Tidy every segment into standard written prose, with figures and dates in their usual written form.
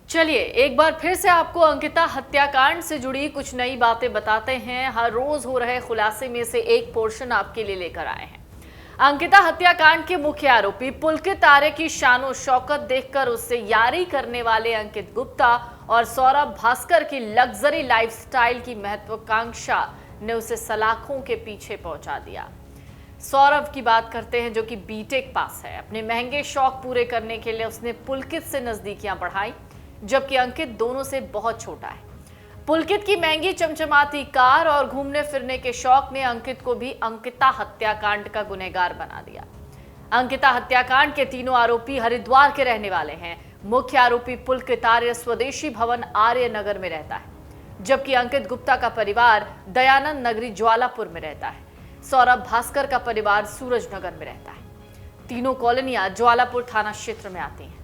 चलिए एक बार फिर से आपको अंकिता हत्याकांड से जुड़ी कुछ नई बातें बताते हैं। हर रोज हो रहे खुलासे में से एक पोर्शन आपके लिए लेकर आए हैं। अंकिता हत्याकांड के मुख्य आरोपी पुलकित आर्य की शानो शौकत देखकर उससे यारी करने वाले अंकित गुप्ता और सौरभ भास्कर की लग्जरी लाइफस्टाइल की महत्वाकांक्षा ने उसे सलाखों के पीछे पहुंचा दिया। सौरभ की बात करते हैं, जो कि बीटेक पास है। अपने महंगे शौक पूरे करने के लिए उसने पुलकित से नजदीकियां बढ़ाई, जबकि अंकित दोनों से बहुत छोटा है। पुलकित की महंगी चमचमाती कार और घूमने फिरने के शौक ने अंकित को भी अंकिता हत्याकांड का गुनहगार बना दिया। अंकिता हत्याकांड के तीनों आरोपी हरिद्वार के रहने वाले हैं। मुख्य आरोपी पुलकित आर्य स्वदेशी भवन आर्य नगर में रहता है, जबकि अंकित गुप्ता का परिवार दयानंद नगरी ज्वालापुर में रहता है। सौरभ भास्कर का परिवार सूरजनगर में रहता है। तीनों कॉलोनियां ज्वालापुर थाना क्षेत्र में आती हैं।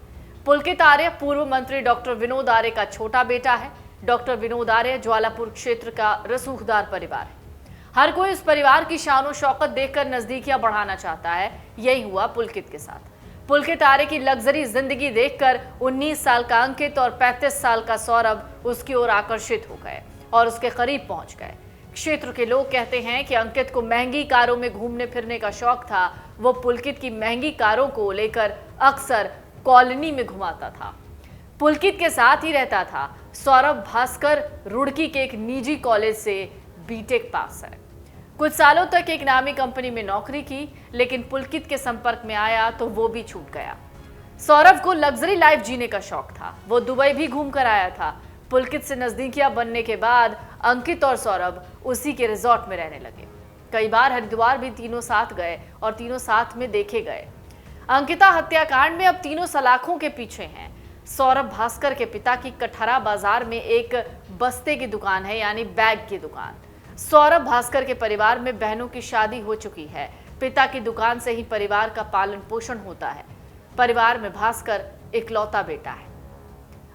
पुलकित आर्य पूर्व मंत्री डॉक्टर विनोद आर्य का छोटा बेटा है। डॉक्टर विनोद आर्य ज्वालापुर क्षेत्र का रसूखदार परिवार है। हर कोई इस परिवार की शानो शौकत देखकर नजदीकियां बढ़ाना चाहता है। यही हुआ पुलकित के साथ। पुलकित आर्य की लग्जरी जिंदगी देखकर 19 साल का अंकित और 35 साल का सौरभ उसकी ओर आकर्षित हो गए और उसके करीब पहुंच गए। क्षेत्र के लोग कहते हैं कि अंकित को महंगी कारों में घूमने फिरने का शौक था। वो पुलकित की महंगी कारों को लेकर अक्सर कॉलोनी में घुमाता था, पुलकित के साथ ही रहता था। सौरभ भास्कर रुड़की के एक निजी कॉलेज से बीटेक पास है। कुछ सालों तक एक नामी कंपनी में नौकरी की, लेकिन पुलकित के संपर्क में आया तो वो भी छूट गया। सौरभ को लग्जरी लाइफ जीने का शौक था। वो दुबई भी घूम कर आया था। पुलकित से नजदीकियां बनने के बाद अंकित और सौरभ उसी के रिजॉर्ट में रहने लगे। कई बार हरिद्वार भी तीनों साथ गए और तीनों साथ में देखे गए। अंकिता हत्याकांड में अब तीनों सलाखों के पीछे हैं। सौरभ भास्कर के पिता की कठहरा बाजार में एक बस्ते की दुकान है, यानी बैग की दुकान। सौरभ भास्कर के परिवार में बहनों की शादी हो चुकी है। पिता की दुकान से ही परिवार का पालन पोषण होता है। परिवार में भास्कर इकलौता बेटा है।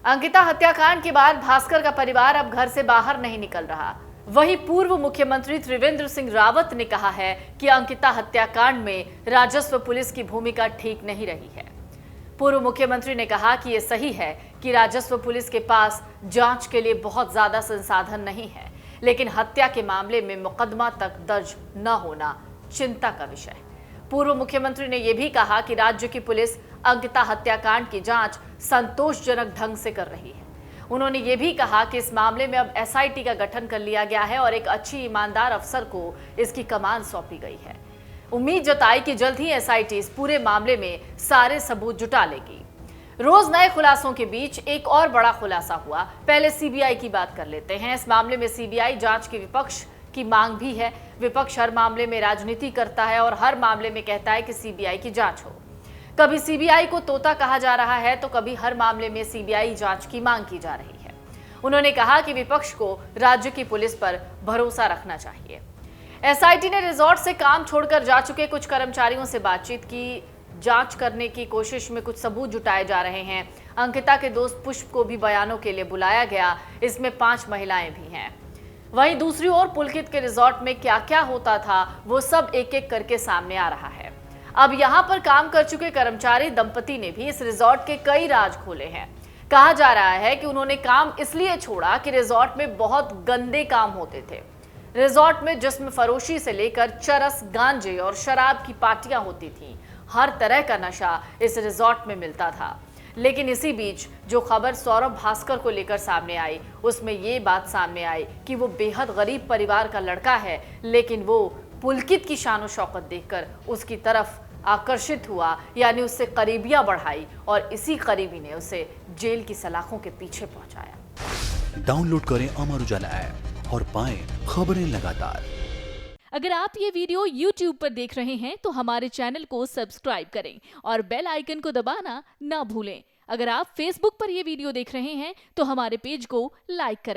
अंकिता हत्याकांड के बाद भास्कर का परिवार अब घर से बाहर नहीं निकल रहा। वहीं पूर्व मुख्यमंत्री त्रिवेंद्र सिंह रावत ने कहा है कि अंकिता हत्याकांड में राजस्व पुलिस की भूमिका ठीक नहीं रही है। पूर्व मुख्यमंत्री ने कहा कि यह सही है कि राजस्व पुलिस के पास जांच के लिए बहुत ज्यादा संसाधन नहीं है, लेकिन हत्या के मामले में मुकदमा तक दर्ज न होना चिंता का विषय है। पूर्व मुख्यमंत्री ने यह भी कहा कि राज्य की पुलिस अंकिता हत्याकांड की जांच संतोषजनक ढंग से कर रही है। उन्होंने ये भी कहा कि इस मामले में अब एसआईटी का गठन कर लिया गया है और एक अच्छी ईमानदार अफसर को इसकी कमान सौंपी गई है। उम्मीद जताई कि जल्द ही एसआईटी इस पूरे मामले में सारे सबूत जुटा लेगी। रोज नए खुलासों के बीच एक और बड़ा खुलासा हुआ। पहले सीबीआई की बात कर लेते हैं। इस मामले में सीबीआई जांच के विपक्ष की मांग भी है। विपक्ष हर मामले में राजनीति करता है और हर मामले में कहता है कि सीबीआई की जांच हो। कभी सीबीआई को तोता कहा जा रहा है तो कभी हर मामले में सीबीआई जांच की मांग की जा रही है। उन्होंने कहा कि विपक्ष को राज्य की पुलिस पर भरोसा रखना चाहिए। एसआईटी ने रिजॉर्ट से काम छोड़कर जा चुके कुछ कर्मचारियों से बातचीत की। जांच करने की कोशिश में कुछ सबूत जुटाए जा रहे हैं। अंकिता के दोस्त पुष्प को भी बयानों के लिए बुलाया गया। इसमें 5 महिलाएं भी हैं। वहीं दूसरी ओर पुलकित के रिजॉर्ट में क्या क्या होता था वो सब एक एक करके सामने आ रहा है। अब यहां पर काम कर चुके कर्मचारी दंपति ने भी इस रिजॉर्ट के कई राज खोले हैं। कहा जा रहा है कि उन्होंने काम इसलिए छोड़ा कि रिजॉर्ट में बहुत गंदे काम होते थे। रिजॉर्ट में जिस्म फरोशी से लेकर चरस, गांजे और शराब की पार्टियां होती थीं। हर तरह का नशा इस रिजॉर्ट में मिलता था। लेकिन इसी बीच जो खबर सौरभ भास्कर को लेकर सामने आई, उसमें ये बात सामने आई कि वो बेहद गरीब परिवार का लड़का है, लेकिन वो पुलकित की शानो शौकत देखकर उसकी तरफ आकर्षित हुआ, यानी उससे करीबियां बढ़ाई और इसी करीबी ने उसे जेल की सलाखों के पीछे पहुंचाया। डाउनलोड करें अमर उजाला ऐप और पाएं खबरें लगातार। अगर आप ये वीडियो YouTube पर देख रहे हैं तो हमारे चैनल को सब्सक्राइब करें और बेल आइकन को दबाना ना भूलें। अगर आप Facebook पर ये वीडियो देख रहे हैं तो हमारे पेज को लाइक करें।